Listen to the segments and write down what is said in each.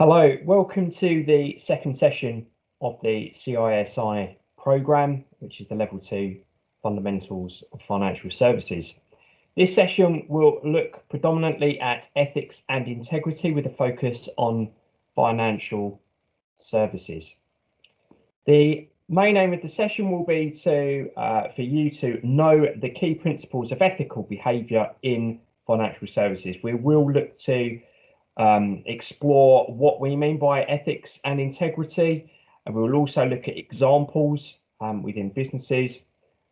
Hello, welcome to the second session of the CISI programme, which is the Level 2 Fundamentals of Financial Services. This session will look predominantly at ethics and integrity with a focus on financial services. The main aim of the session will be for you to know the key principles of ethical behaviour in financial services. We will look to explore what we mean by ethics and integrity, and we will also look at examples within businesses,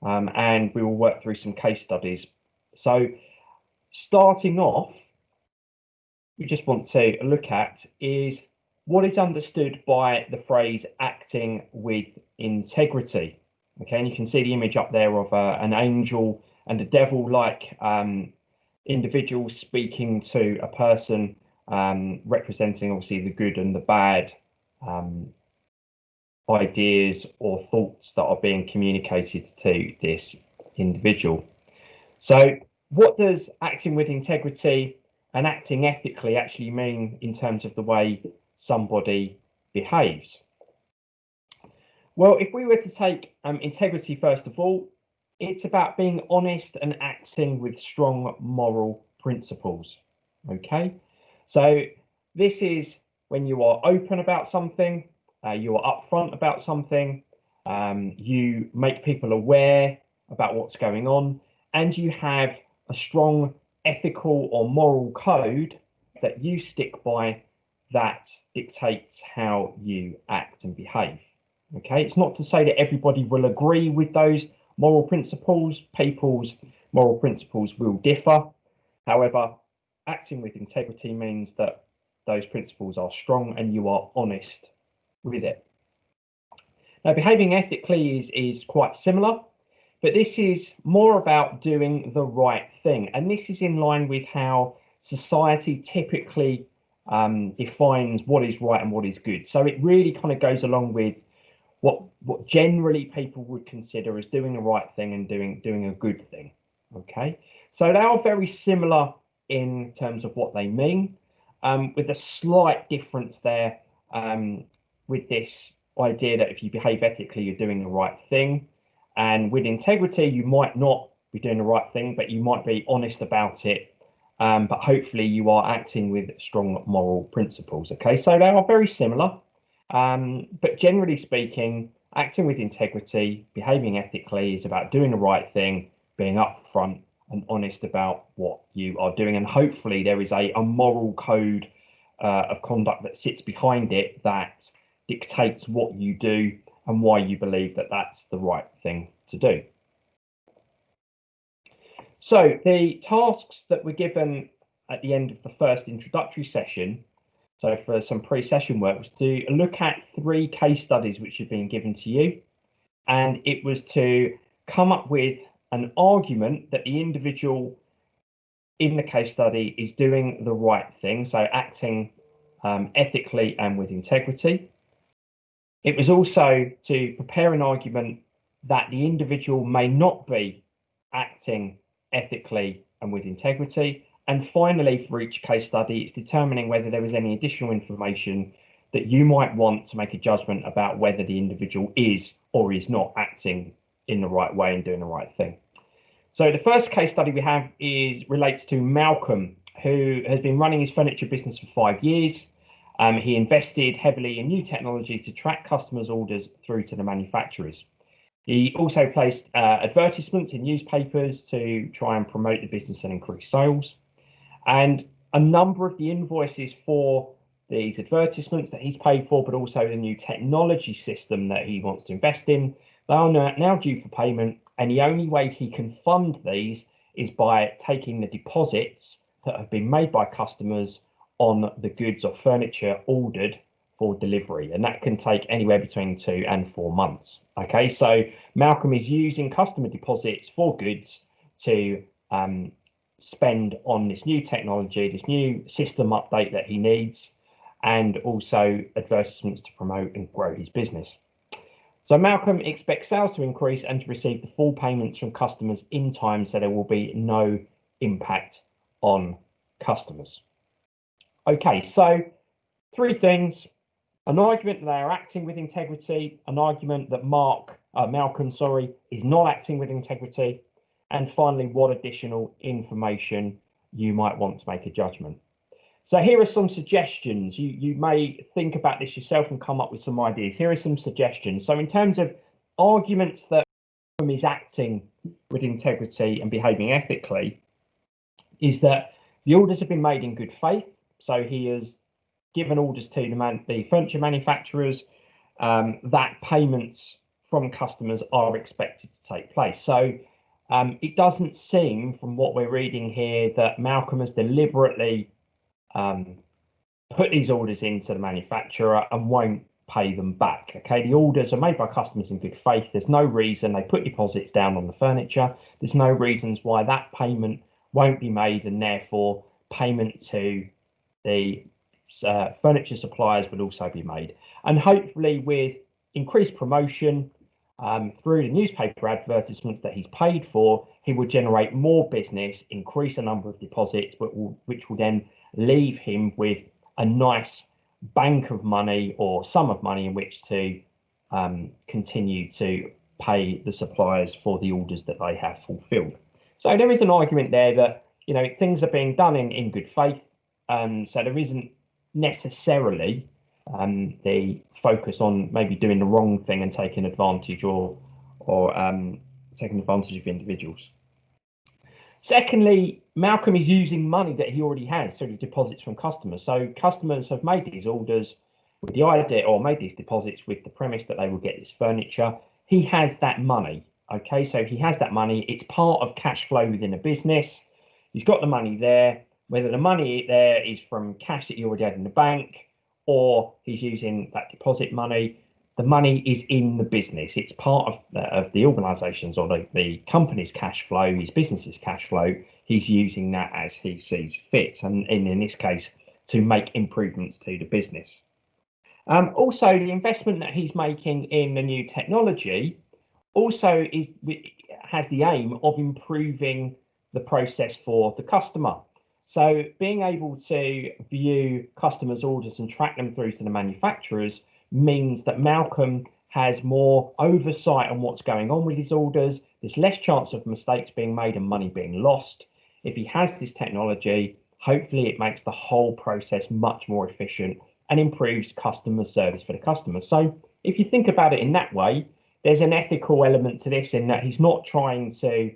and we will work through some case studies. So starting off, we just want to look at is what is understood by the phrase acting with integrity. Okay, and you can see the image up there of an angel and a devil-like individual speaking to a person, representing obviously the good and the bad ideas or thoughts that are being communicated to this individual. So what does acting with integrity and acting ethically actually mean in terms of the way somebody behaves? Well, if we were to take integrity first of all, it's about being honest and acting with strong moral principles. Okay, so this is when you are open about something, you are upfront about something, you make people aware about what's going on, and you have a strong ethical or moral code that you stick by that dictates how you act and behave. Okay, it's not to say that everybody will agree with those moral principles. People's moral principles will differ. However, acting with integrity means that those principles are strong and you are honest with it. Now, behaving ethically is quite similar, but this is more about doing the right thing. And this is in line with how society typically defines what is right and what is good. So it really kind of goes along with what generally people would consider as doing the right thing and doing a good thing. Okay, so they are very similar in terms of what they mean, with a slight difference there, with this idea that if you behave ethically, you're doing the right thing. And with integrity, you might not be doing the right thing, but you might be honest about it. But hopefully you are acting with strong moral principles. Okay, so they are very similar. But generally speaking, acting with integrity, behaving ethically is about doing the right thing, being upfront and honest about what you are doing. And hopefully there is a moral code of conduct that sits behind it that dictates what you do and why you believe that that's the right thing to do. So the tasks that were given at the end of the first introductory session, so for some pre-session work, was to look at 3 case studies which have been given to you, and it was to come up with an argument that the individual in the case study is doing the right thing, so acting ethically and with integrity. It was also to prepare an argument that the individual may not be acting ethically and with integrity. And finally, for each case study, it's determining whether there is any additional information that you might want to make a judgment about whether the individual is or is not acting in the right way and doing the right thing. So the first case study we have relates to Malcolm, who has been running his furniture business for 5 years. He invested heavily in new technology to track customers' orders through to the manufacturers. He also placed advertisements in newspapers to try and promote the business and increase sales. And a number of the invoices for these advertisements that he's paid for, but also the new technology system that he wants to invest in, they are now due for payment. And the only way he can fund these is by taking the deposits that have been made by customers on the goods or furniture ordered for delivery, and that can take anywhere between 2 and 4 months. Okay, so Malcolm is using customer deposits for goods to spend on this new technology, this new system update that he needs, and also advertisements to promote and grow his business. So Malcolm expects sales to increase and to receive the full payments from customers in time, so there will be no impact on customers. Okay, so Three things: an argument that they are acting with integrity, an argument that Malcolm, is not acting with integrity, and finally, what additional information you might want to make a judgment. So here are some suggestions. You may think about this yourself and come up with some ideas. Here are some suggestions. So in terms of arguments that Malcolm is acting with integrity and behaving ethically, is that the orders have been made in good faith. So he has given orders to the furniture manufacturers that payments from customers are expected to take place. So it doesn't seem, from what we're reading here, that Malcolm has deliberately put these orders into the manufacturer and won't pay them back. Okay, the orders are made by customers in good faith. There's no reason they put deposits down on the furniture. There's no reasons why that payment won't be made, and therefore payment to the furniture suppliers would also be made. And hopefully with increased promotion through the newspaper advertisements that he's paid for, he will generate more business, increase the number of deposits, which will then leave him with a nice bank of money or sum of money in which to continue to pay the suppliers for the orders that they have fulfilled. So there is an argument there that, you know, things are being done in good faith. So there isn't necessarily the focus on maybe doing the wrong thing and taking advantage or taking advantage of individuals. Secondly, Malcolm is using money that he already has through the deposits from customers. So customers have made these orders with the idea, or made these deposits with the premise that they will get this furniture. He has that money. Okay, so he has that money. It's part of cash flow within a business. He's got the money there. Whether the money there is from cash that he already had in the bank, or he's using that deposit money, the money is in the business. It's part of the organisation's or the company's cash flow, his business's cash flow. He's using that as he sees fit, and in this case, to make improvements to the business. Also, the investment that he's making in the new technology also has the aim of improving the process for the customer. So being able to view customers' orders and track them through to the manufacturers means that Malcolm has more oversight on what's going on with his orders. There's less chance of mistakes being made and money being lost. If he has this technology, hopefully it makes the whole process much more efficient and improves customer service for the customer. So if you think about it in that way, there's an ethical element to this in that he's not trying to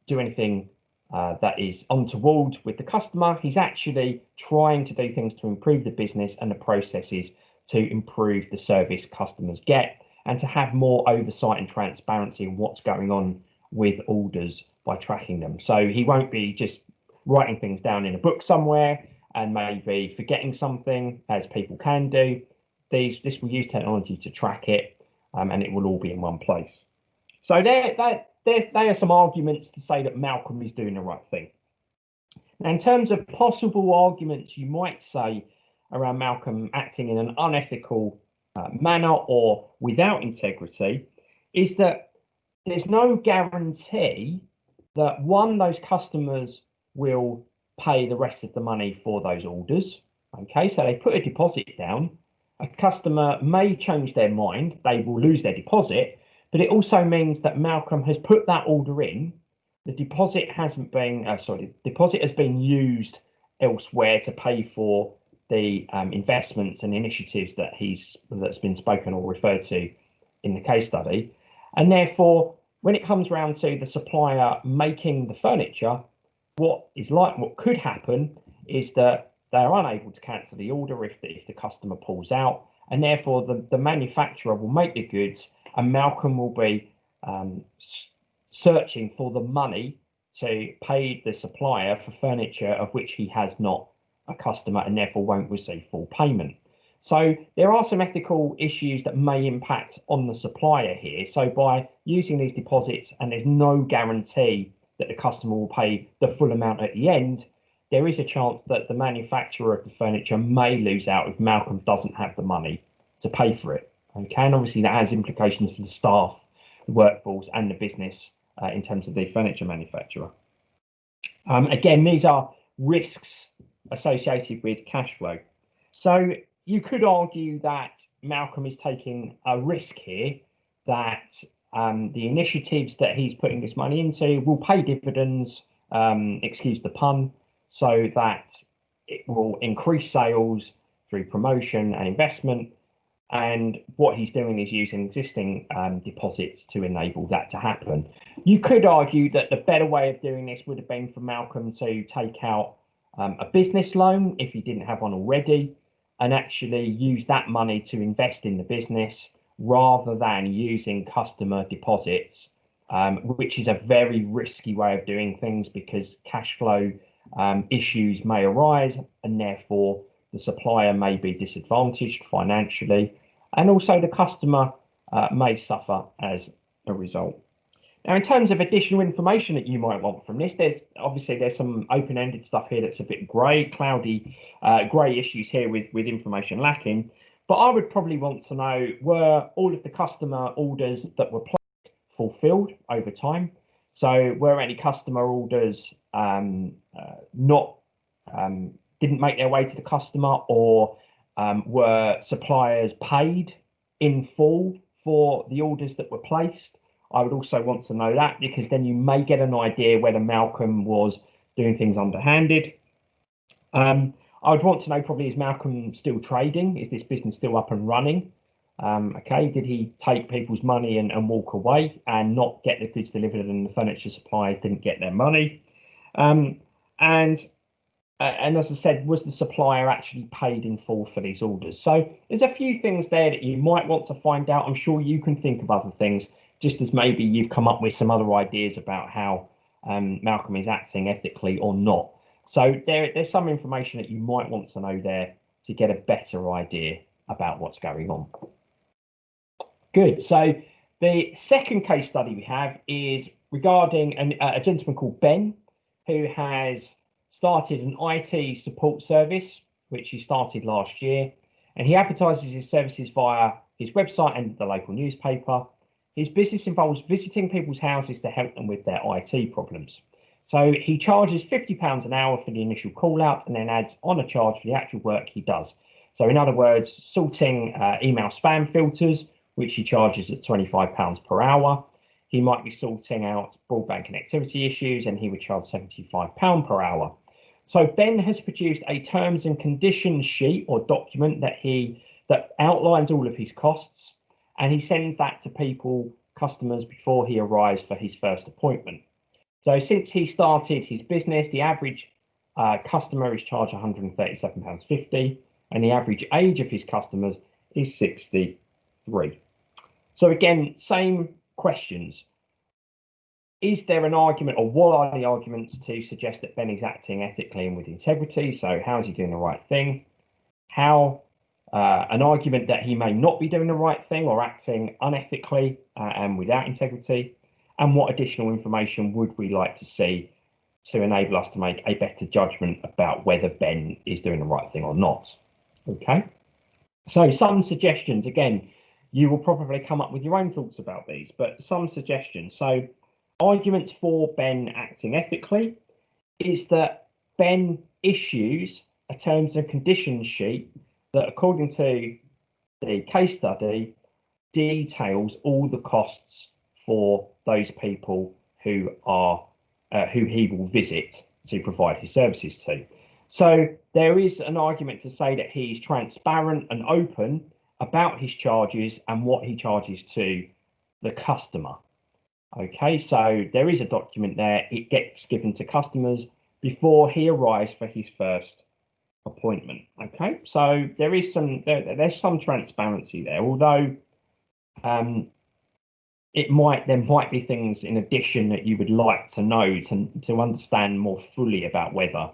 do anything that is untoward with the customer. He's actually trying to do things to improve the business and the processes to improve the service customers get, and to have more oversight and transparency in what's going on with orders by tracking them. So he won't be just writing things down in a book somewhere and maybe forgetting something, as people can do. This will use technology to track it, and it will all be in one place. So there are some arguments to say that Malcolm is doing the right thing. Now, in terms of possible arguments you might say around Malcolm acting in an unethical manner or without integrity, is that there's no guarantee that, one, those customers will pay the rest of the money for those orders. Okay, so they put a deposit down. A customer may change their mind, they will lose their deposit, but it also means that Malcolm has put that order in. The deposit hasn't been, deposit has been used elsewhere to pay for the investments and initiatives that's been spoken or referred to in the case study. And therefore, when it comes around to the supplier making the furniture, what could happen is that they are unable to cancel the order if the customer pulls out, and therefore the manufacturer will make the goods, and Malcolm will be searching for the money to pay the supplier for furniture of which he has not a customer, and therefore won't receive full payment. So there are some ethical issues that may impact on the supplier here. So by using these deposits, and there's no guarantee that the customer will pay the full amount at the end, there is a chance that the manufacturer of the furniture may lose out if Malcolm doesn't have the money to pay for it. Okay, and obviously that has implications for the staff, the workforce, and the business in terms of the furniture manufacturer. Again, these are risks associated with cash flow. So you could argue that Malcolm is taking a risk here, that the initiatives that he's putting this money into will pay dividends, excuse the pun, so that it will increase sales through promotion and investment. And what he's doing is using existing deposits to enable that to happen. You could argue that the better way of doing this would have been for Malcolm to take out a business loan if he didn't have one already, and actually use that money to invest in the business rather than using customer deposits, which is a very risky way of doing things because cash flow issues may arise, and therefore the supplier may be disadvantaged financially, and also the customer may suffer as a result. Now, in terms of additional information that you might want from this, there's some open-ended stuff here that's a bit grey, cloudy, grey issues here with information lacking. But I would probably want to know, were all of the customer orders that were placed fulfilled over time? So were any customer orders not didn't make their way to the customer, or were suppliers paid in full for the orders that were placed? I would also want to know that, because then you may get an idea whether Malcolm was doing things underhanded. I would want to know, probably, is Malcolm still trading? Is this business still up and running? Okay, did he take people's money and walk away and not get the goods delivered, and the furniture suppliers didn't get their money? And as I said, was the supplier actually paid in full for these orders? So there's a few things there that you might want to find out. I'm sure you can think of other things, just as maybe you've come up with some other ideas about how Malcolm is acting ethically or not. So there's some information that you might want to know there to get a better idea about what's going on. Good. So the second case study we have is regarding a gentleman called Ben, who has started an IT support service, which he started last year, and he advertises his services via his website and the local newspaper. His business involves visiting people's houses to help them with their IT problems. So he charges £50 an hour for the initial call out, and then adds on a charge for the actual work he does. So in other words, sorting email spam filters, which he charges at £25 per hour. He might be sorting out broadband connectivity issues, and he would charge £75 per hour. So Ben has produced a terms and conditions sheet or document that outlines all of his costs, and he sends that to customers before he arrives for his first appointment. So since he started his business, the average customer is charged £137.50, and the average age of his customers is 63. So again, same questions. Is there an argument, or what are the arguments to suggest that Ben is acting ethically and with integrity? So how is he doing the right thing? An argument that he may not be doing the right thing or acting unethically and without integrity? And what additional information would we like to see to enable us to make a better judgment about whether Ben is doing the right thing or not? Okay, so some suggestions. Again, you will probably come up with your own thoughts about these, but some suggestions. So arguments for Ben acting ethically is that Ben issues a terms and conditions sheet that, according to the case study, details all the costs for those people who he will visit to provide his services to. So there is an argument to say that he's transparent and open about his charges and what he charges to the customer. Okay, so there is a document there. It gets given to customers before he arrives for his first appointment. Okay, so there's some transparency there, although there might be things in addition that you would like to know to understand more fully about whether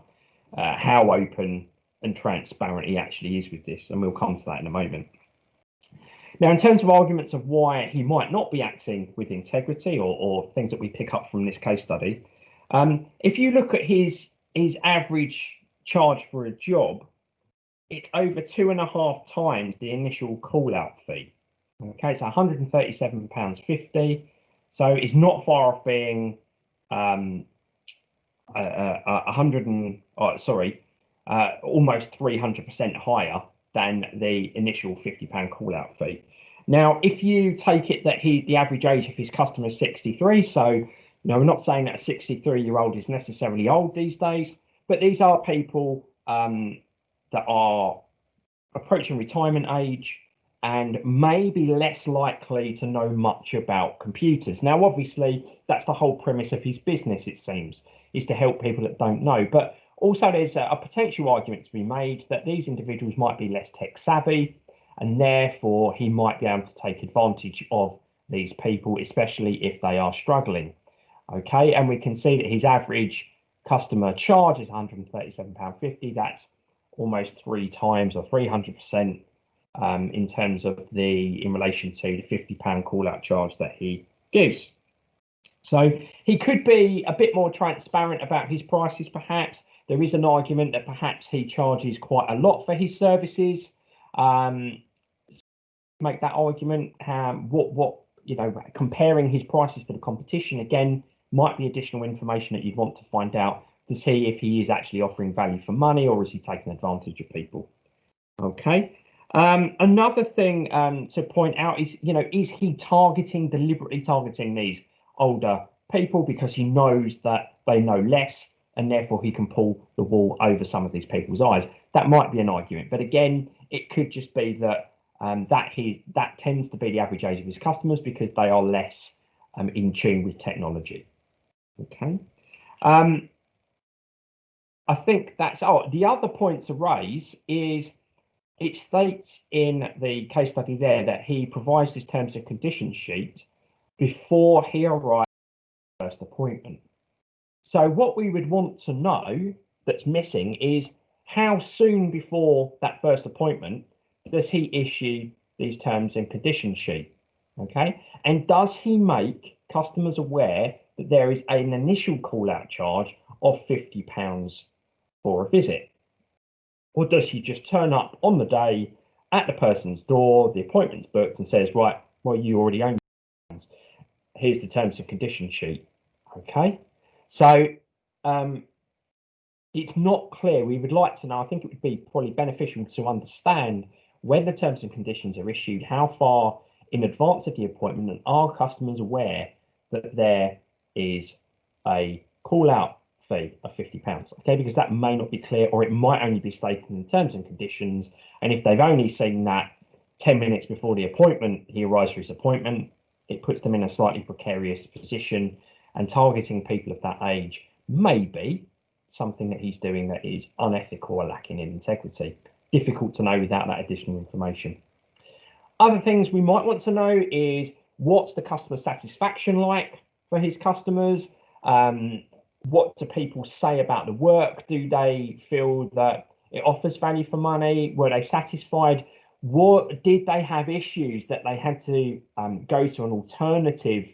how open and transparent he actually is with this, and we'll come to that in a moment. Now, in terms of arguments of why he might not be acting with integrity, or things that we pick up from this case study, if you look at his average charge for a job, it's over 2.5 times the initial call out fee. Okay, so £137.50. So it's not far off being almost 300% higher than the initial £50 call out fee. Now, if you take it that the average age of his customer is 63, so we're not saying that a 63-year-old is necessarily old these days, but these are people that are approaching retirement age and may be less likely to know much about computers. Now, obviously, that's the whole premise of his business, it seems, is to help people that don't know. But also there's a potential argument to be made that these individuals might be less tech savvy, and therefore he might be able to take advantage of these people, especially if they are struggling. Okay, and we can see that his average customer charge is £137.50. That's almost 3 times or 300% in terms of in relation to the £50 call out charge that he gives. So he could be a bit more transparent about his prices, perhaps. There is an argument that perhaps he charges quite a lot for his services. Make that argument. Comparing his prices to the competition, again, might be additional information that you'd want to find out to see if he is actually offering value for money or is he taking advantage of people. Okay. Another thing to point out is, is he deliberately targeting these older people because he knows that they know less and therefore he can pull the wool over some of these people's eyes? That might be an argument, but again, it could just be that that tends to be the average age of his customers because they are less in tune with technology. Okay. I think that's the other point to raise is it states in the case study there that he provides this terms and conditions sheet before he arrives at the first appointment. So what we would want to know that's missing is how soon before that first appointment does he issue these terms and conditions sheet? Okay, and does he make customers aware that there is an initial call out charge of £50 for a visit? Or does he just turn up on the day at the person's door, the appointment's booked, and says, right, well, you already own it. Here's the terms and conditions sheet. Okay, so it's not clear. We would like to know, I think it would be probably beneficial to understand when the terms and conditions are issued, how far in advance of the appointment, and are customers aware that there is a call out fee of £50? Okay, because that may not be clear, or it might only be stated in the terms and conditions, and if they've only seen that 10 minutes before the appointment, he arrives for his appointment, it puts them in a slightly precarious position, and targeting people of that age may be something that he's doing that is unethical or lacking in integrity. Difficult to know without that additional information. Other things we might want to know is, what's the customer satisfaction like for his customers? What do people say about the work? Do they feel that it offers value for money? Were they satisfied? What did they have issues that they had to go to an alternative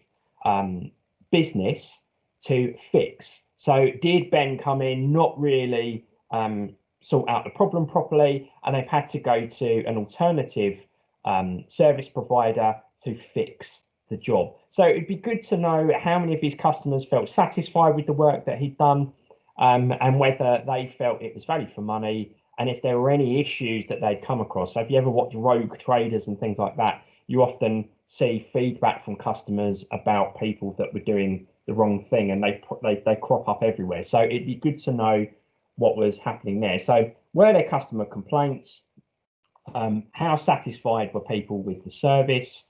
business to fix? So did Ben come in not really sort out the problem properly, and they've had to go to an alternative service provider to fix the job? So it'd be good to know how many of his customers felt satisfied with the work that he'd done, and whether they felt it was value for money, and if there were any issues that they'd come across. So if you ever watch Rogue Traders and things like that, you often see feedback from customers about people that were doing the wrong thing, and they crop up everywhere. So it'd be good to know what was happening there. So were there customer complaints? How satisfied were people with the service?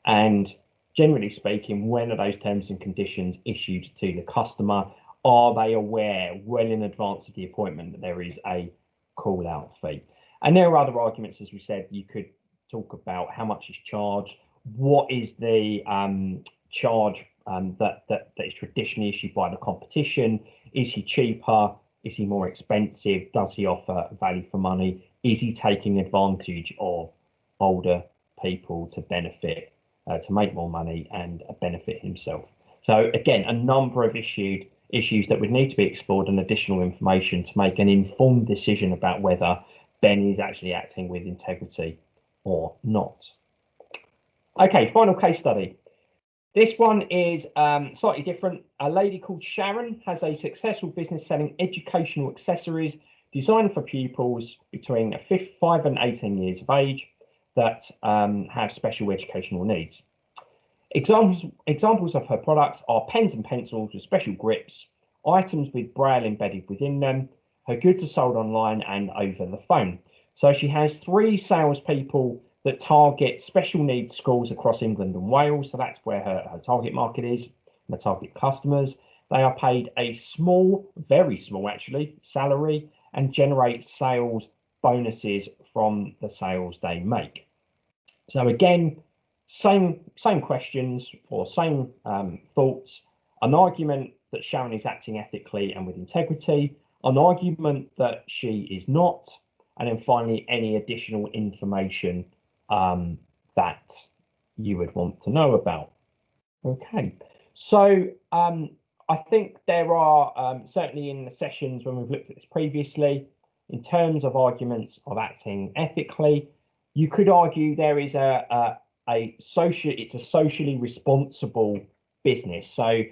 And generally speaking, when are those terms and conditions issued to the customer? Are they aware well in advance of the appointment that there is a call out fee? And there are other arguments, as we said. You could talk about how much is charged, what is the charge that is traditionally issued by the competition. Is he cheaper? Is he more expensive? Does he offer value for money? Is he taking advantage of older people to benefit, to make more money and benefit himself? So again, a number of issues that would need to be explored, and additional information to make an informed decision about whether Ben is actually acting with integrity or not. Okay, final case study. This one is slightly different. A lady called Sharon has a successful business selling educational accessories designed for pupils between 5 and 18 years of age that have special educational needs. Examples of her products are pens and pencils with special grips, items with braille embedded within them. Her goods are sold online and over the phone. So she has 3 salespeople that target special needs schools across England and Wales. So that's where her target market is, and the target customers. They are paid a small, very small actually, salary and generate sales bonuses from the sales they make. So again, same questions or same thoughts. An argument that Sharon is acting ethically and with integrity, an argument that she is not, and then finally any additional information that you would want to know about. Okay, so I think there are certainly in the sessions when we've looked at this previously, in terms of arguments of acting ethically, you could argue there is it's a socially responsible business. So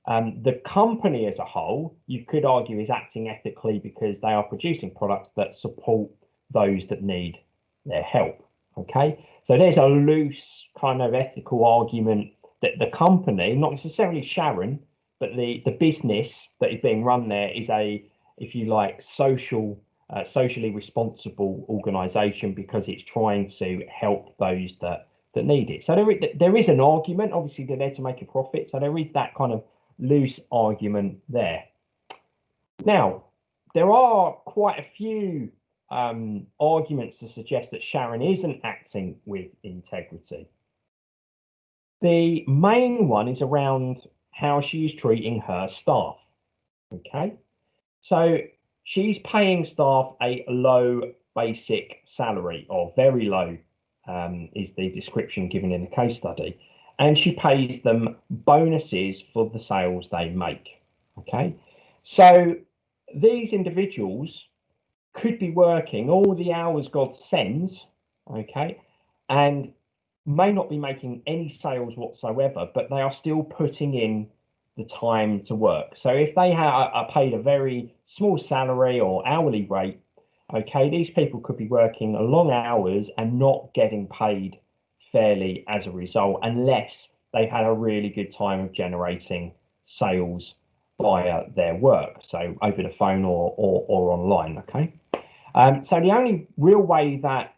the company as a whole, you could argue, is acting ethically because they are producing products that support those that need their help. Okay, so there's a loose kind of ethical argument that the company, not necessarily Sharon, but the business that is being run there is a, if you like, socially responsible organization because it's trying to help those that need it. So there is an argument. Obviously they're there to make a profit, so there is that kind of loose argument there. Now there are quite a few arguments to suggest that Sharon isn't acting with integrity. The main one is around how she is treating her staff. Okay, so she's paying staff a low basic salary, or very low is the description given in the case study, and she pays them bonuses for the sales they make. Okay, so these individuals could be working all the hours God sends, okay, and may not be making any sales whatsoever, but they are still putting in the time to work. So if they are paid a very small salary or hourly rate, okay, these people could be working long hours and not getting paid fairly as a result, unless they've had a really good time of generating sales via their work, so over the phone or online. Okay, so the only real way that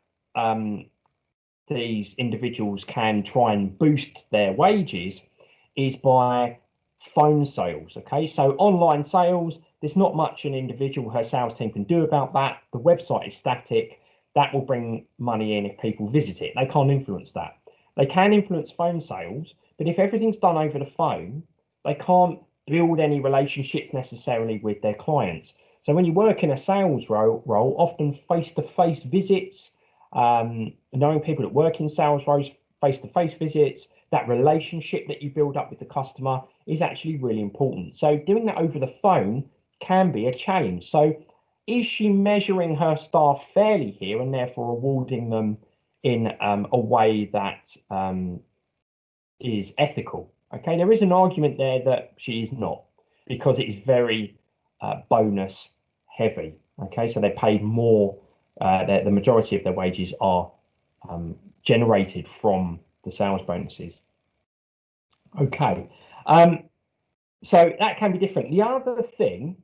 these individuals can try and boost their wages is by phone sales. Okay, so online sales, there's not much an individual, her sales team, can do about that. The website is static. That will bring money in if people visit it. They can't influence that. They can influence phone sales, but if everything's done over the phone, they can't build any relationships necessarily with their clients. So when you work in a sales role, often face-to-face visits, knowing people that work in sales roles, face-to-face visits, that relationship that you build up with the customer is actually really important. So doing that over the phone can be a challenge. So is she measuring her staff fairly here and therefore rewarding them in a way that is ethical? Okay, there is an argument there that she is not, because it is very bonus heavy. Okay, so they're paid more, the majority of their wages are generated from the sales bonuses. Okay, so that can be different. The other thing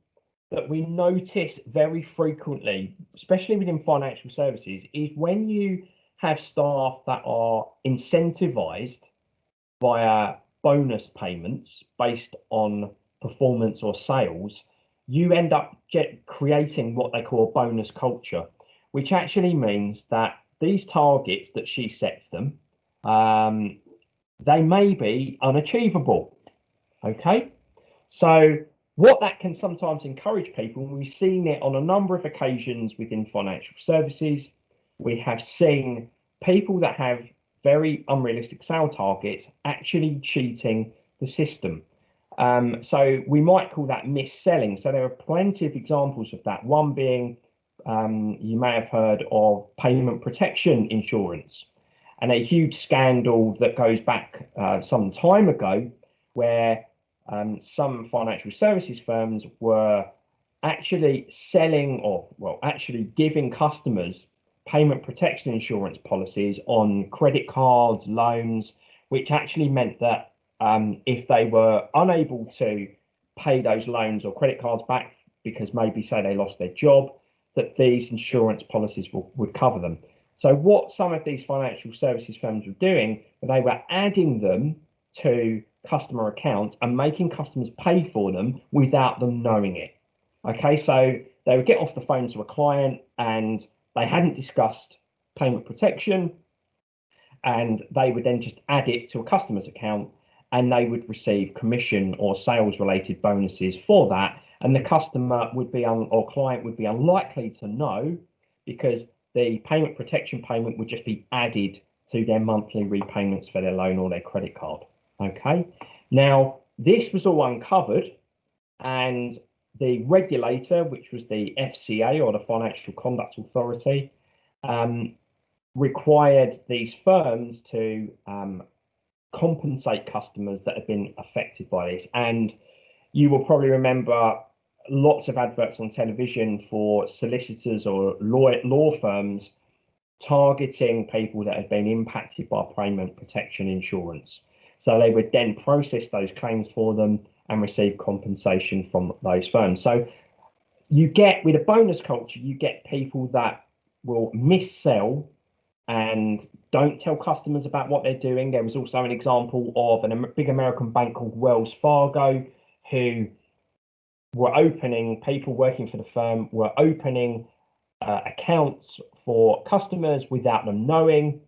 that we notice very frequently, especially within financial services, is when you have staff that are incentivized via bonus payments based on performance or sales, you end up creating what they call a bonus culture, which actually means that these targets that she sets them, they may be unachievable. Okay, so what that can sometimes encourage people, and we've seen it on a number of occasions within financial services, we have seen people that have very unrealistic sale targets actually cheating the system. So we might call that mis-selling. So there are plenty of examples of that. One being, you may have heard of payment protection insurance, and a huge scandal that goes back some time ago, where some financial services firms were actually selling actually giving customers payment protection insurance policies on credit cards, loans, which actually meant that if they were unable to pay those loans or credit cards back because maybe say they lost their job, that these insurance policies would cover them. So what some of these financial services firms were doing, they were adding them to customer accounts and making customers pay for them without them knowing it. Okay, so they would get off the phone to a client and they hadn't discussed payment protection, and they would then just add it to a customer's account and they would receive commission or sales related bonuses for that. And the customer would be or client would be unlikely to know, because the payment protection payment would just be added to their monthly repayments for their loan or their credit card. Okay, now this was all uncovered, and the regulator, which was the FCA, or the Financial Conduct Authority, required these firms to compensate customers that have been affected by this. And you will probably remember lots of adverts on television for solicitors or law firms targeting people that have been impacted by payment protection insurance. So they would then process those claims for them and receive compensation from those firms. So you get, with a bonus culture, you get people that will missell and don't tell customers about what they're doing. There was also an example of a big American bank called Wells Fargo, who were opening, people working for the firm were opening accounts for customers without them knowing,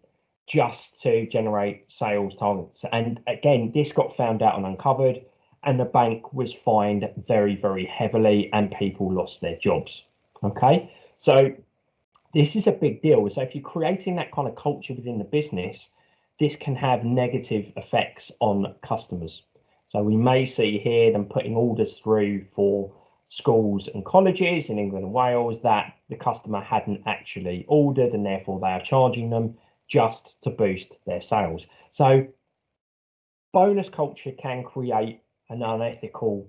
just to generate sales targets. And again, this got found out and uncovered, and the bank was fined very, very heavily, and people lost their jobs. Okay, so this is a big deal. So if you're creating that kind of culture within the business, this can have negative effects on customers. So we may see here them putting orders through for schools and colleges in England and Wales that the customer hadn't actually ordered, and therefore they are charging them just to boost their sales. So bonus culture can create an unethical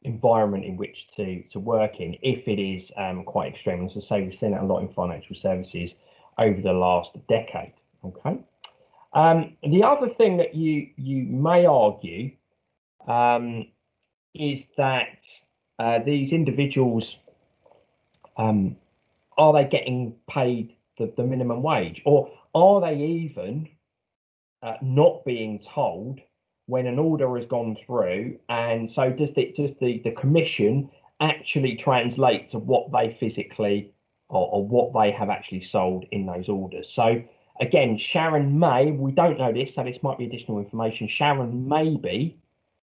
environment in which to work in, if it is quite extreme. As I say, we've seen that a lot in financial services over the last decade. Okay. The other thing that you may argue is that these individuals, are they getting paid the minimum wage, or are they even not being told when an order has gone through? And so does the commission actually translate to what they physically or what they have actually sold in those orders? So again, Sharon may, we don't know this, so this might be additional information. Sharon maybe,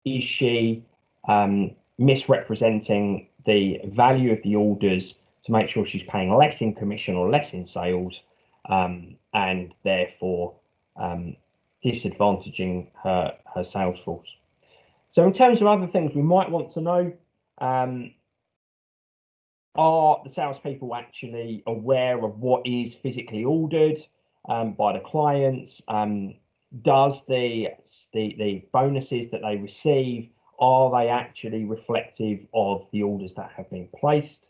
is she misrepresenting the value of the orders to make sure she's paying less in commission or less in sales, and therefore disadvantaging her sales force? So in terms of other things we might want to know, are the salespeople actually aware of what is physically ordered by the clients? Does the bonuses that they receive, are they actually reflective of the orders that have been placed?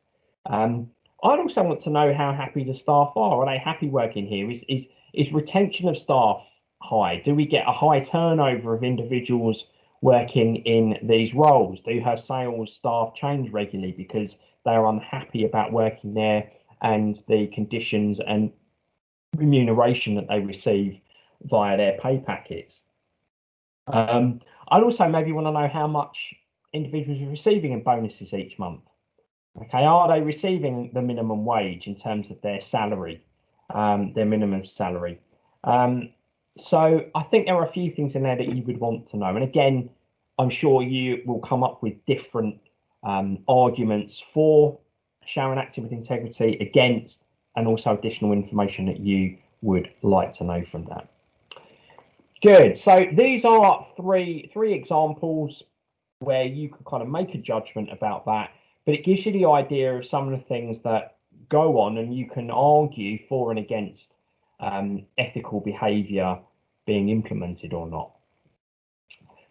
I'd also want to know how happy the staff are. Are they happy working here? Is retention of staff high? Do we get a high turnover of individuals working in these roles? Do her sales staff change regularly because they're unhappy about working there and the conditions and remuneration that they receive via their pay packets? I'd also maybe want to know how much individuals are receiving in bonuses each month. Okay, are they receiving the minimum wage in terms of their salary, their minimum salary? So I think there are a few things in there that you would want to know. And again, I'm sure you will come up with different arguments for Sharon acting with integrity, against, and also additional information that you would like to know from that. Good. So these are three examples where you can kind of make a judgment about that, but it gives you the idea of some of the things that go on, and you can argue for and against ethical behavior being implemented or not.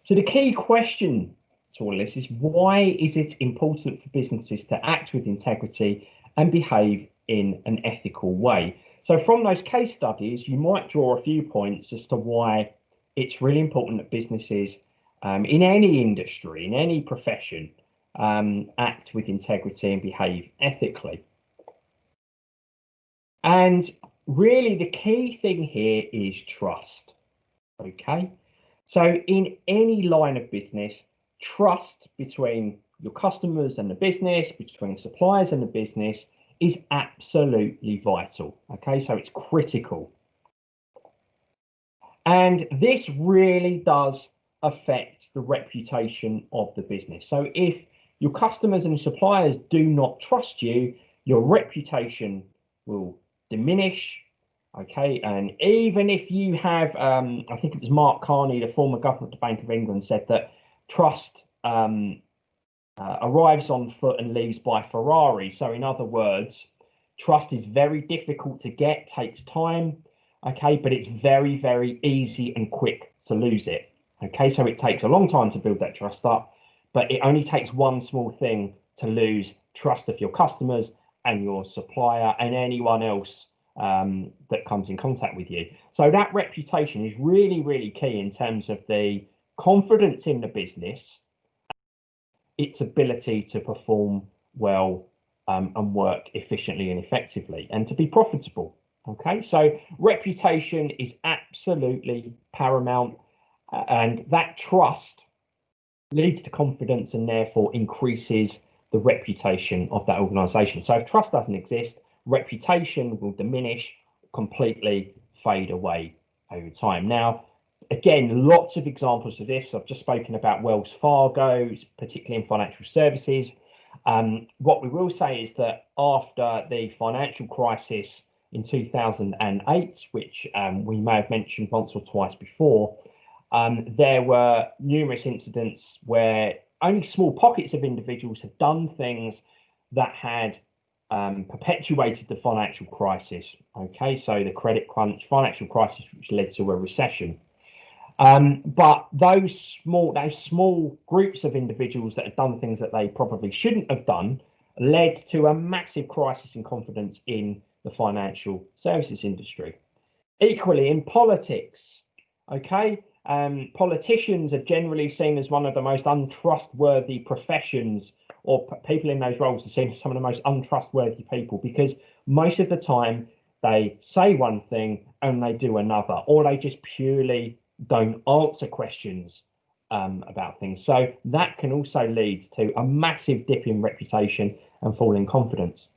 So the key question to all of this is, why is it important for businesses to act with integrity and behave in an ethical way? So from those case studies, you might draw a few points as to why it's really important that businesses in any industry, in any profession, act with integrity and behave ethically. And really the key thing here is trust. Okay, so in any line of business, trust between your customers and the business, between suppliers and the business, is absolutely vital. Okay, so it's critical. And this really does affect the reputation of the business. So if your customers and suppliers do not trust you, your reputation will diminish. Okay, and even if you have, I think it was Mark Carney, the former governor of the Bank of England, said that trust arrives on foot and leaves by Ferrari. So in other words, trust is very difficult to get, takes time, okay, but it's very, very easy and quick to lose it. Okay, so it takes a long time to build that trust up, but it only takes one small thing to lose trust of your customers and your supplier and anyone else that comes in contact with you. So that reputation is really, really key in terms of the confidence in the business, its ability to perform well and work efficiently and effectively and to be profitable. Okay, so reputation is absolutely paramount, and that trust leads to confidence and therefore increases the reputation of that organization. So if trust doesn't exist, reputation will diminish, completely fade away over time. Now, again, lots of examples of this. I've just spoken about Wells Fargo, particularly in financial services. What we will say is that after the financial crisis in 2008, which we may have mentioned once or twice before, there were numerous incidents where only small pockets of individuals had done things that had perpetuated the financial crisis. Okay, so the credit crunch, financial crisis, which led to a recession. But those small groups of individuals that had done things that they probably shouldn't have done led to a massive crisis in confidence in the financial services industry. Equally in politics, okay, politicians are generally seen as one of the most untrustworthy professions, or people in those roles are seen as some of the most untrustworthy people, because most of the time they say one thing and they do another, or they just purely don't answer questions about things. So that can also lead to a massive dip in reputation and fall in confidence.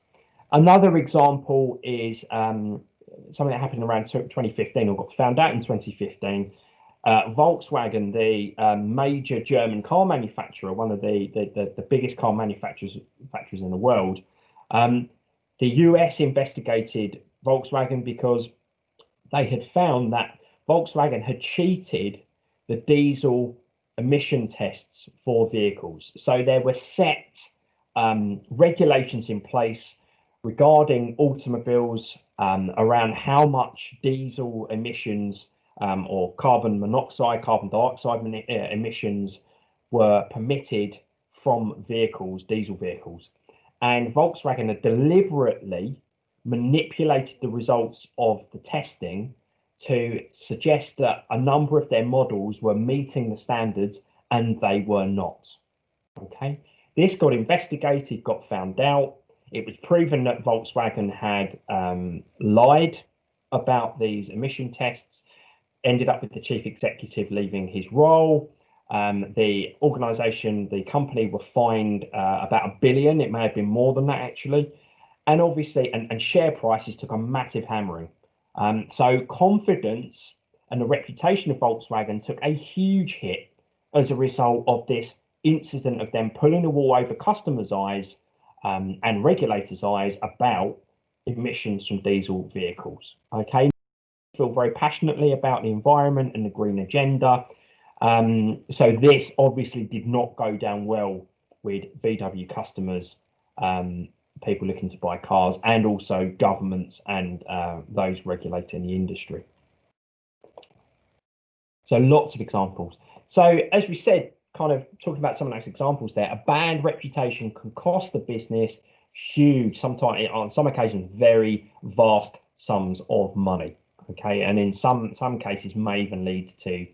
Another example is something that happened around 2015, or got found out in 2015. Volkswagen, the major German car manufacturer, one of the biggest car manufacturers in the world, the US investigated Volkswagen because they had found that Volkswagen had cheated the diesel emission tests for vehicles. So there were set regulations in place regarding automobiles around how much diesel emissions or carbon monoxide, carbon dioxide emissions were permitted from vehicles, diesel vehicles. And Volkswagen had deliberately manipulated the results of the testing to suggest that a number of their models were meeting the standards and they were not. Okay, this got investigated, got found out. It was proven that Volkswagen had lied about these emission tests, ended up with the chief executive leaving his role. The organization, the company, were fined about $1 billion. It may have been more than that, actually. And obviously, and share prices took a massive hammering. So confidence and the reputation of Volkswagen took a huge hit as a result of this incident of them pulling the wool over customers' eyes and regulators' eyes about emissions from diesel vehicles. Okay, I feel very passionately about the environment and the green agenda. So this obviously did not go down well with VW customers, people looking to buy cars, and also governments and those regulating the industry. So lots of examples. So as we said, kind of talking about some of those examples there, a bad reputation can cost the business huge, sometimes on some occasions very vast sums of money. Okay, and in some cases may even lead to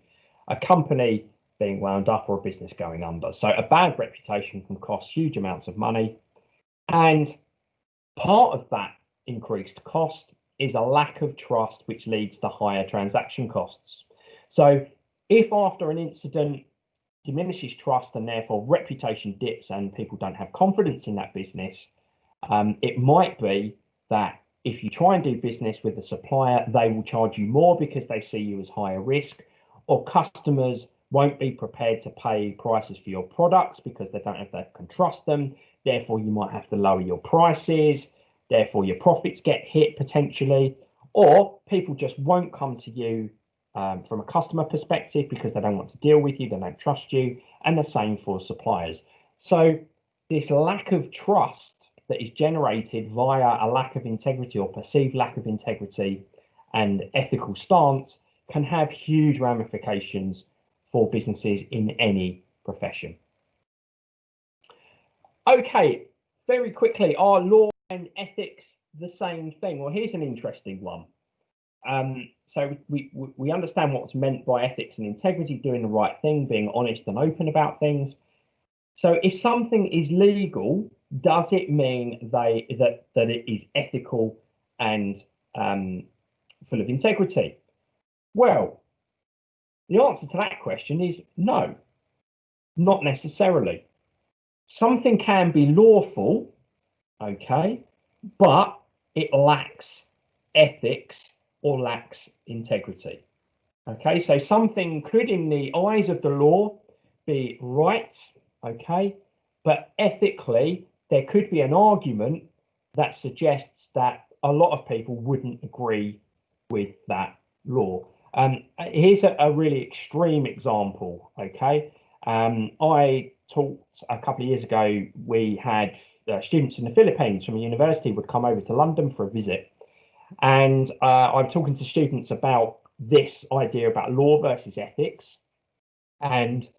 a company being wound up or a business going under. So a bad reputation can cost huge amounts of money, and part of that increased cost is a lack of trust, which leads to higher transaction costs. So if after an incident diminishes trust and therefore reputation dips and people don't have confidence in that business, it might be that if you try and do business with the supplier, they will charge you more because they see you as higher risk, or customers won't be prepared to pay prices for your products because they don't know if they can trust them. Therefore, you might have to lower your prices. Therefore, your profits get hit potentially, or people just won't come to you from a customer perspective because they don't want to deal with you, they don't trust you, and the same for suppliers. So this lack of trust that is generated via a lack of integrity or perceived lack of integrity and ethical stance can have huge ramifications for businesses in any profession. Okay, very quickly, are law and ethics the same thing? Well, here's an interesting one. So we understand what's meant by ethics and integrity, doing the right thing, being honest and open about things. So if something is legal, does it mean that it is ethical and full of integrity? Well, the answer to that question is no, not necessarily. Something can be lawful, okay, but it lacks ethics or lacks integrity. Okay, so something could, in the eyes of the law, be right, okay, but ethically, there could be an argument that suggests that a lot of people wouldn't agree with that law. Here's a really extreme example, okay. I taught a couple of years ago, we had students in the Philippines from a university would come over to London for a visit. And I'm talking to students about this idea about law versus ethics. And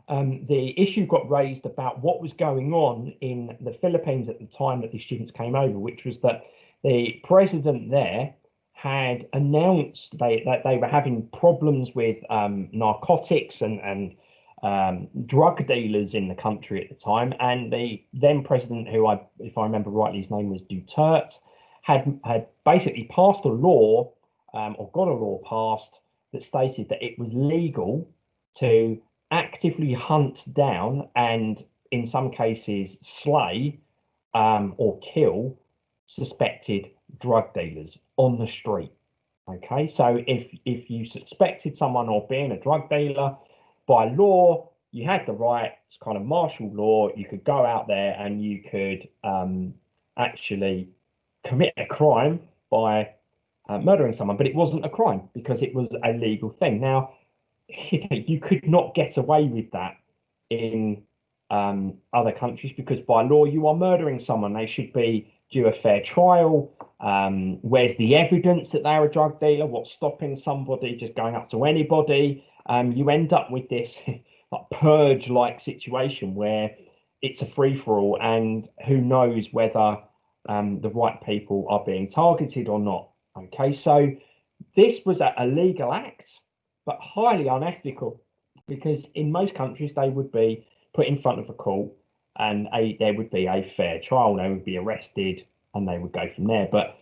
the issue got raised about what was going on in the Philippines at the time that the students came over, which was that the president there had announced that they were having problems with narcotics and drug dealers in the country at the time. And the then president, who if I remember rightly, his name was Duterte, had basically passed a law or got a law passed that stated that it was legal to actively hunt down and in some cases slay or kill suspected drug dealers on the street. Okay, so if you suspected someone of being a drug dealer, by law you had the right, it's kind of martial law, you could go out there and you could actually commit a crime by murdering someone, but it wasn't a crime because it was a legal thing. Now, you could not get away with that in other countries because by law you are murdering someone. They should be due a fair trial. Where's the evidence that they're a drug dealer? What's stopping somebody just going up to anybody? You end up with this like purge-like situation where it's a free-for-all, and who knows whether the right people are being targeted or not. Okay, so this was a legal act, but highly unethical, because in most countries they would be put in front of a court and there would be a fair trial. They would be arrested and they would go from there. But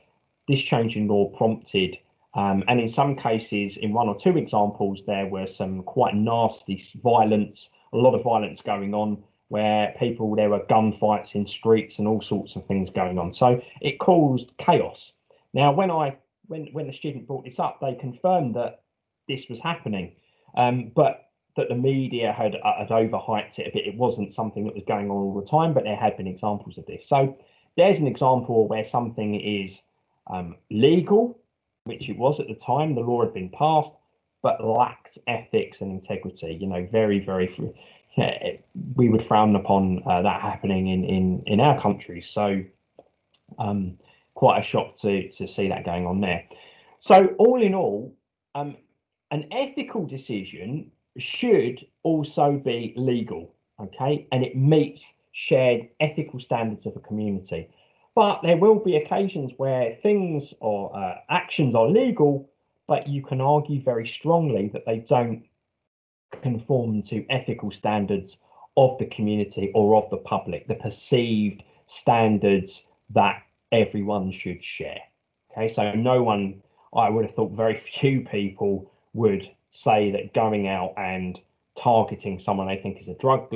this change in law prompted, and in some cases, in one or two examples, there were some quite nasty violence, a lot of violence going on, where there were gunfights in streets and all sorts of things going on. So it caused chaos. Now, when the student brought this up, they confirmed that this was happening, but that the media had overhyped it a bit. It wasn't something that was going on all the time, but there had been examples of this. So there's an example where something is legal, which it was at the time, the law had been passed, but lacked ethics and integrity. You know, very, very, we would frown upon that happening in our country. So quite a shock to see that going on there. So all in all, an ethical decision should also be legal, okay, and it meets shared ethical standards of a community. But there will be occasions where things or actions are legal, but you can argue very strongly that they don't conform to ethical standards of the community or of the public, the perceived standards that everyone should share. Okay, so no one, I would have thought very few people would say that going out and targeting someone they think is a drug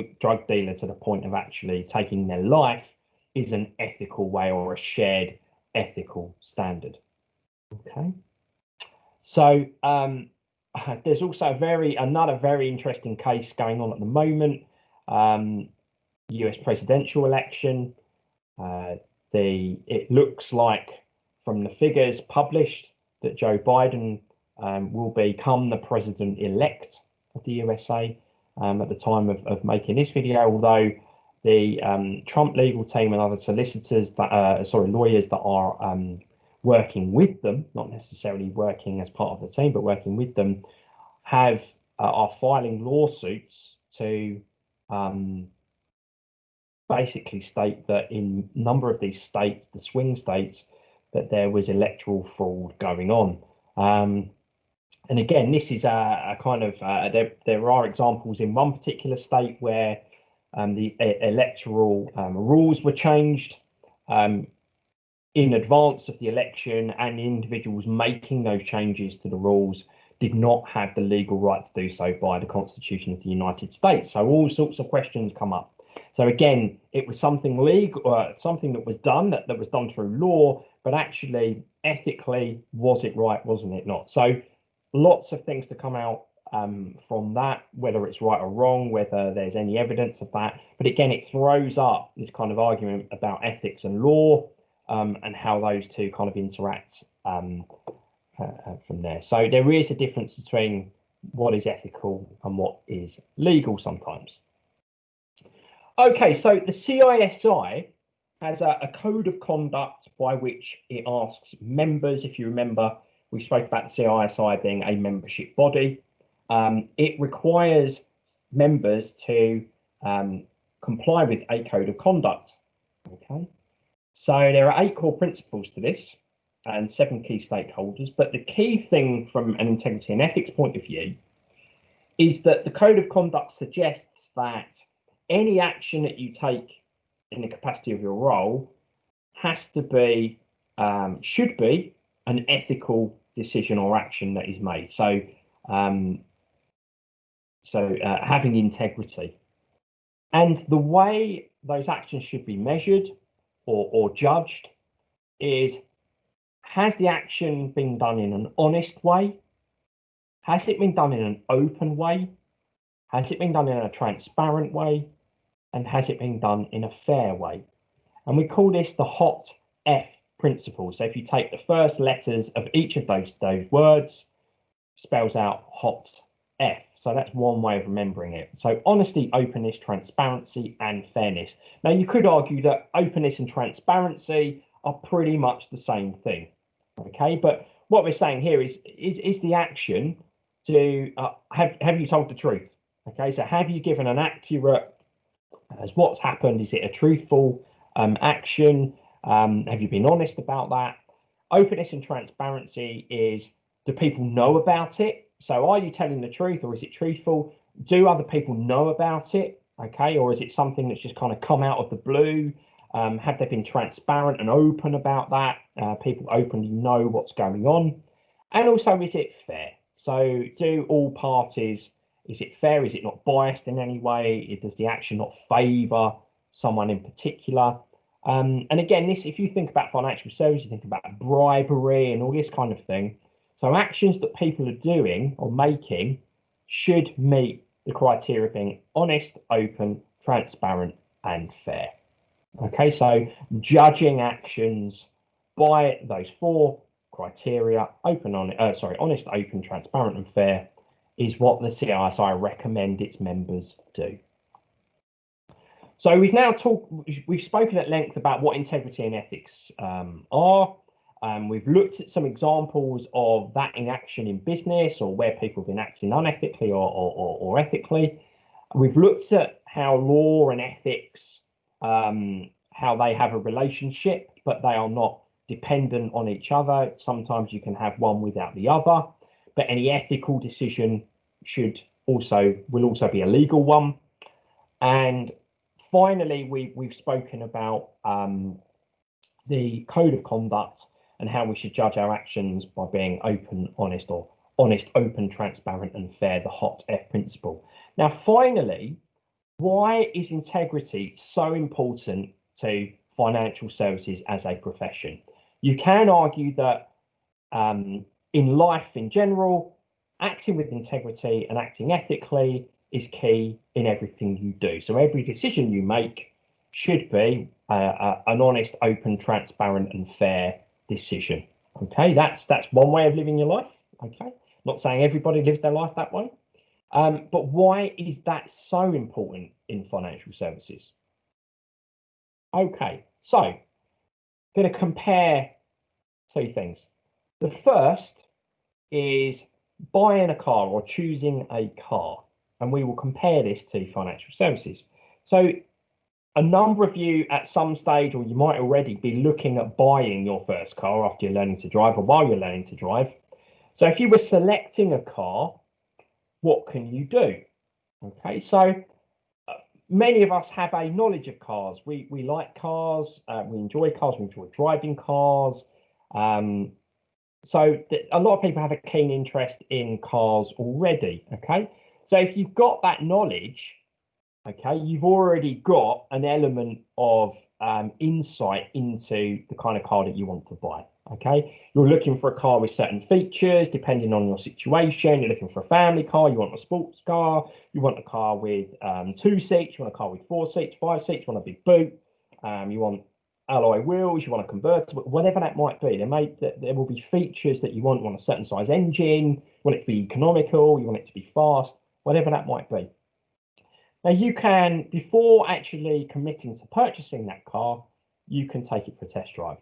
dealer to the point of actually taking their life is an ethical way or a shared ethical standard. Okay, so there's also another very interesting case going on at the moment. US presidential election. It looks like from the figures published that Joe Biden will become the president-elect of the USA at the time of making this video, although the Trump legal team and other solicitors lawyers that are working with them, not necessarily working as part of the team, but working with them, are filing lawsuits to basically state that in a number of these states, the swing states, that there was electoral fraud going on. And again, this is a kind of, there are examples in one particular state where the electoral rules were changed in advance of the election, and individuals making those changes to the rules did not have the legal right to do so by the Constitution of the United States. So all sorts of questions come up. So again, it was something legal, something that was done, that was done through law, but actually, ethically, was it right, wasn't it not? So lots of things to come out from that, whether it's right or wrong, whether there's any evidence of that. But again, it throws up this kind of argument about ethics and law and how those two kind of interact from there. So there is a difference between what is ethical and what is legal sometimes. Okay, so the CISI has a code of conduct by which it asks members, if you remember, we spoke about the CISI being a membership body. It requires members to comply with a code of conduct. Okay, so there are 8 core principles to this and 7 key stakeholders. But the key thing from an integrity and ethics point of view is that the code of conduct suggests that any action that you take in the capacity of your role has to be, should be an ethical decision or action that is made. So, having integrity. And the way those actions should be measured or judged is, has the action been done in an honest way? Has it been done in an open way? Has it been done in a transparent way? And has it been done in a fair way? And we call this the HOT F principle. So if you take the first letters of each of those words, spells out HOT F. So that's one way of remembering it. So honesty, openness, transparency, and fairness. Now you could argue that openness and transparency are pretty much the same thing. Okay, but what we're saying here is the action to have you told the truth? Okay, so have you given an accurate as what's happened? Is it a truthful action? Have you been honest about that? Openness and transparency is, do people know about it? So are you telling the truth, or is it truthful? Do other people know about it? Okay, or is it something that's just kind of come out of the blue? Have they been transparent and open about that? People openly know what's going on. And also, is it fair? So do all parties, is it fair? Is it not biased in any way? Does the action not favour someone in particular? And again, this, if you think about financial services, you think about bribery and all this kind of thing. So actions that people are doing or making should meet the criteria of being honest, open, transparent, and fair. Okay, so judging actions by those 4 criteria, honest, open, transparent, and fair, is what the CISI recommend its members do. So we've spoken at length about what integrity and ethics are. We've looked at some examples of that in action in business, or where people have been acting unethically or ethically. We've looked at how law and ethics, how they have a relationship, but they are not dependent on each other. Sometimes you can have one without the other, but any ethical decision will also be a legal one. And finally, we've spoken about the code of conduct and how we should judge our actions by being open, honest, open, transparent, and fair, the hot F principle. Now, finally, why is integrity so important to financial services as a profession? You can argue that in life in general, acting with integrity and acting ethically is key in everything you do. So every decision you make should be an honest, open, transparent, and fair decision. Okay, that's one way of living your life. Okay, not saying everybody lives their life that way, but why is that so important in financial services? Okay, so I'm going to compare two things. The first is buying a car or choosing a car, and we will compare this to financial services. So a number of you at some stage, or you might already be looking at buying your first car after you're learning to drive or while you're learning to drive. So if you were selecting a car, what can you do? Okay, so many of us have a knowledge of cars. We like cars, we enjoy cars, we enjoy driving cars. So a lot of people have a keen interest in cars already. Okay, so if you've got that knowledge, okay, you've already got an element of insight into the kind of car that you want to buy. Okay, you're looking for a car with certain features depending on your situation. You're looking for a family car, you want a sports car, you want a car with 2 seats, you want a car with 4 seats, 5 seats, you want a big boot, you want alloy wheels, you want a convertible, whatever that might be. There will be features that you want a certain size engine, you want it to be economical, you want it to be fast, whatever that might be. Now you can, before actually committing to purchasing that car, you can take it for a test drive.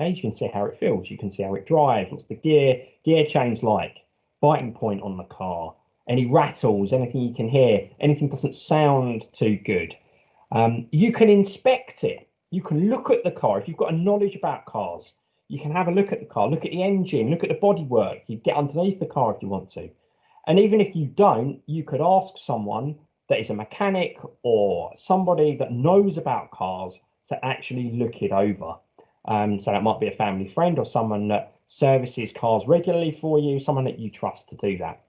Okay, you can see how it feels, you can see how it drives, what's the gear change like, biting point on the car, any rattles, anything you can hear, anything doesn't sound too good. You can inspect it, you can look at the car. If you've got a knowledge about cars, you can have a look at the car, look at the engine, look at the bodywork, you get underneath the car if you want to. And even if you don't, you could ask someone that is a mechanic or somebody that knows about cars to actually look it over. So that might be a family friend or someone that services cars regularly for you, someone that you trust to do that.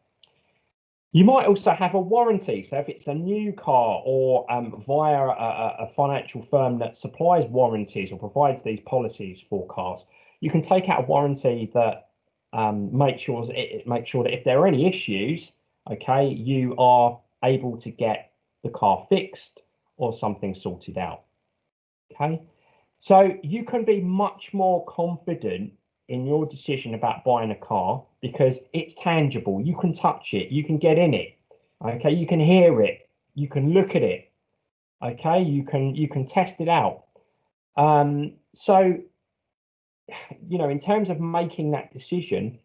You might also have a warranty. So if it's a new car or via a financial firm that supplies warranties or provides these policies for cars, you can take out a warranty that makes sure that if there are any issues, okay, you are able to get the car fixed or something sorted out. Okay, so you can be much more confident in your decision about buying a car because it's tangible. You can touch it, you can get in it, okay, you can hear it, you can look at it, okay, you can test it out. So you know, in terms of making that decision,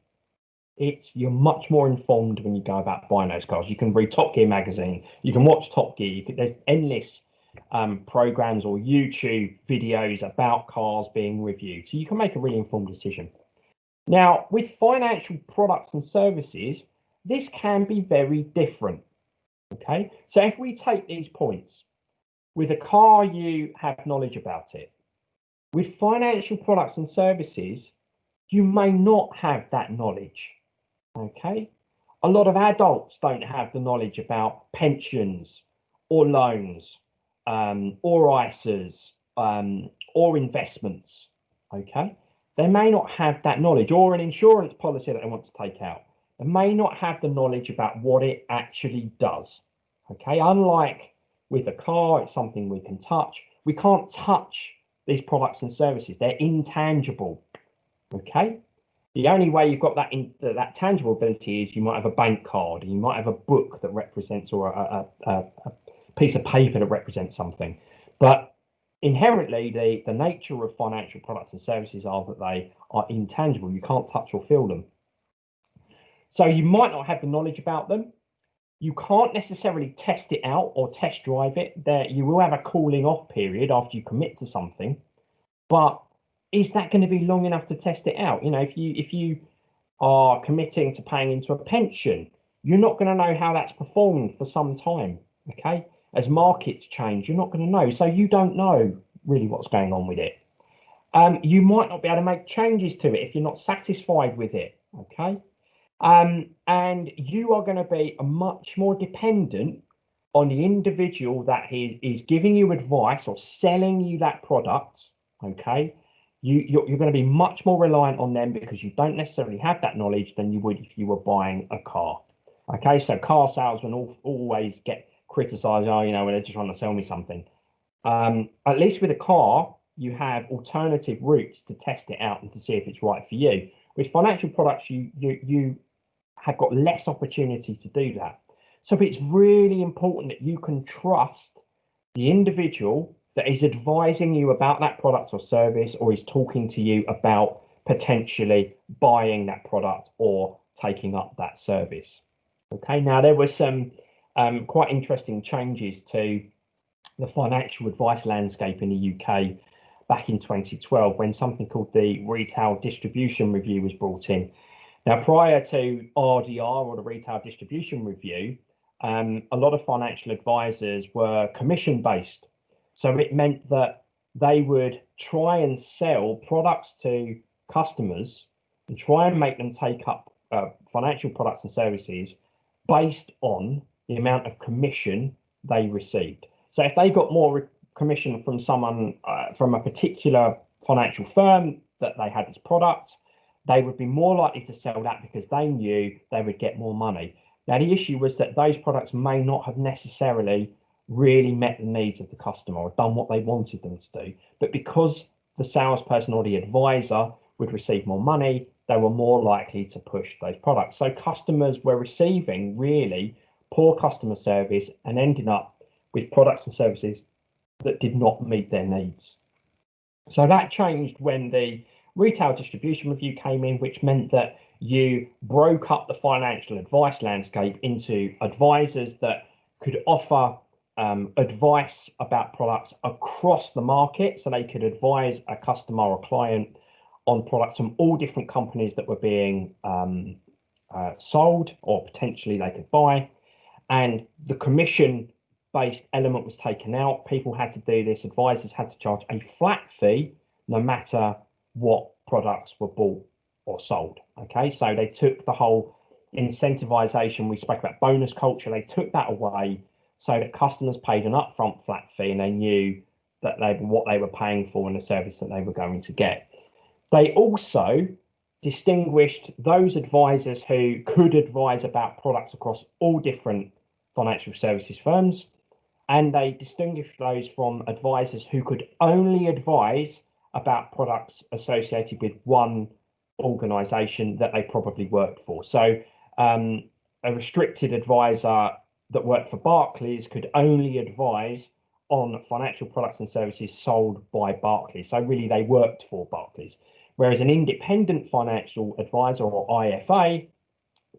you're much more informed when you go about buying those cars. You can read Top Gear magazine, you can watch Top Gear, there's endless programs or YouTube videos about cars being reviewed, so you can make a really informed decision. Now, with financial products and services, this can be very different. Okay, so if we take these points, with a car, you have knowledge about it. With financial products and services, you may not have that knowledge. Okay, a lot of adults don't have the knowledge about pensions or loans or ISAs or investments. Okay, they may not have that knowledge, or an insurance policy that they want to take out. They may not have the knowledge about what it actually does. Okay, unlike with a car, it's something we can touch. We can't touch these products and services, they're intangible. Okay, the only way you've got that tangible ability is you might have a bank card, and you might have a book that represents, or a piece of paper that represents something. But inherently the nature of financial products and services are that they are intangible. You can't touch or feel them. So you might not have the knowledge about them. You can't necessarily test it out or test drive it. There, you will have a cooling off period after you commit to something, but is that going to be long enough to test it out? You know, if you are committing to paying into a pension, you're not going to know how that's performed for some time. Okay, as markets change, you're not going to know, so you don't know really what's going on with it. You might not be able to make changes to it if you're not satisfied with it. Okay. And you are going to be much more dependent on the individual that is giving you advice or selling you that product. Okay, you're going to be much more reliant on them because you don't necessarily have that knowledge than you would if you were buying a car. Okay, so car salesmen always get criticized. Oh, you know, when they're just trying to sell me something. At least with a car, you have alternative routes to test it out and to see if it's right for you. With financial products, you have got less opportunity to do that. So it's really important that you can trust the individual that is advising you about that product or service, or is talking to you about potentially buying that product or taking up that service. Okay, now there were some quite interesting changes to the financial advice landscape in the UK back in 2012 when something called the Retail Distribution Review was brought in. Now, prior to RDR, or the Retail Distribution Review, a lot of financial advisors were commission based. So it meant that they would try and sell products to customers and try and make them take up financial products and services based on the amount of commission they received. So if they got more commission from someone, from a particular financial firm that they had this product, they would be more likely to sell that because they knew they would get more money. Now, the issue was that those products may not have necessarily really met the needs of the customer or done what they wanted them to do. But because the salesperson or the advisor would receive more money, they were more likely to push those products. So customers were receiving really poor customer service and ending up with products and services that did not meet their needs. So that changed when the Retail Distribution Review came in, which meant that you broke up the financial advice landscape into advisors that could offer advice about products across the market. So they could advise a customer or client on products from all different companies that were being sold or potentially they could buy. And the commission-based element was taken out. People had to do this. Advisors had to charge a flat fee no matter what products were bought or sold. Okay, so they took the whole incentivization, we spoke about bonus culture, they took that away so that customers paid an upfront flat fee and they knew that what they were paying for and the service that they were going to get. They also distinguished those advisors who could advise about products across all different financial services firms, and they distinguished those from advisors who could only advise about products associated with one organization that they probably worked for. So a restricted advisor that worked for Barclays could only advise on financial products and services sold by Barclays. So really they worked for Barclays. Whereas an independent financial advisor, or IFA,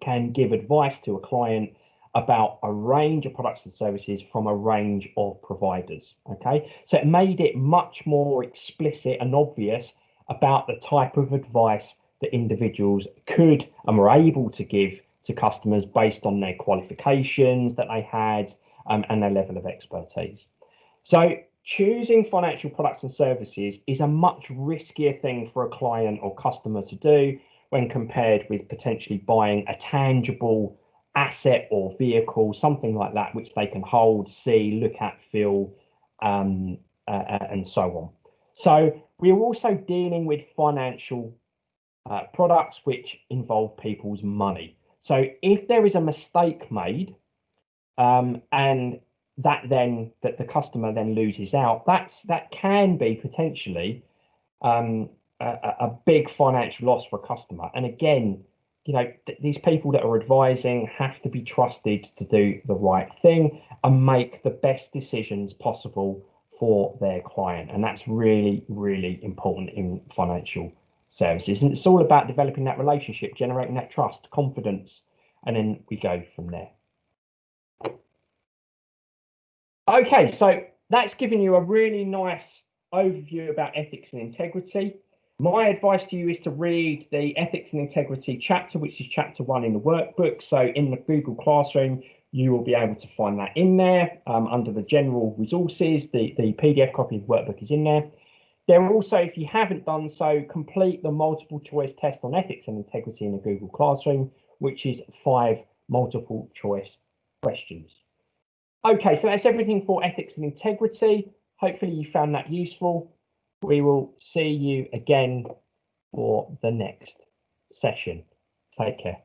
can give advice to a client about a range of products and services from a range of providers. Okay, so it made it much more explicit and obvious about the type of advice that individuals could and were able to give to customers based on their qualifications that they had and their level of expertise. So choosing financial products and services is a much riskier thing for a client or customer to do when compared with potentially buying a tangible asset or vehicle, something like that, which they can hold, see, look at, feel, and so on. So we're also dealing with financial products which involve people's money. So if there is a mistake made, and that the customer then loses out, that can be potentially a big financial loss for a customer. And again, you know, these people that are advising have to be trusted to do the right thing and make the best decisions possible for their client. And that's really, really important in financial services. And it's all about developing that relationship, generating that trust, confidence, and then we go from there. Okay, so that's given you a really nice overview about ethics and integrity. My advice to you is to read the ethics and integrity chapter, which is chapter 1 in the workbook. So in the Google Classroom, you will be able to find that in there under the general resources. The PDF copy of the workbook is in there. There are also, if you haven't done so, complete the multiple choice test on ethics and integrity in the Google Classroom, which is 5 multiple choice questions. Okay, so that's everything for ethics and integrity. Hopefully you found that useful. We will see you again for the next session. Take care.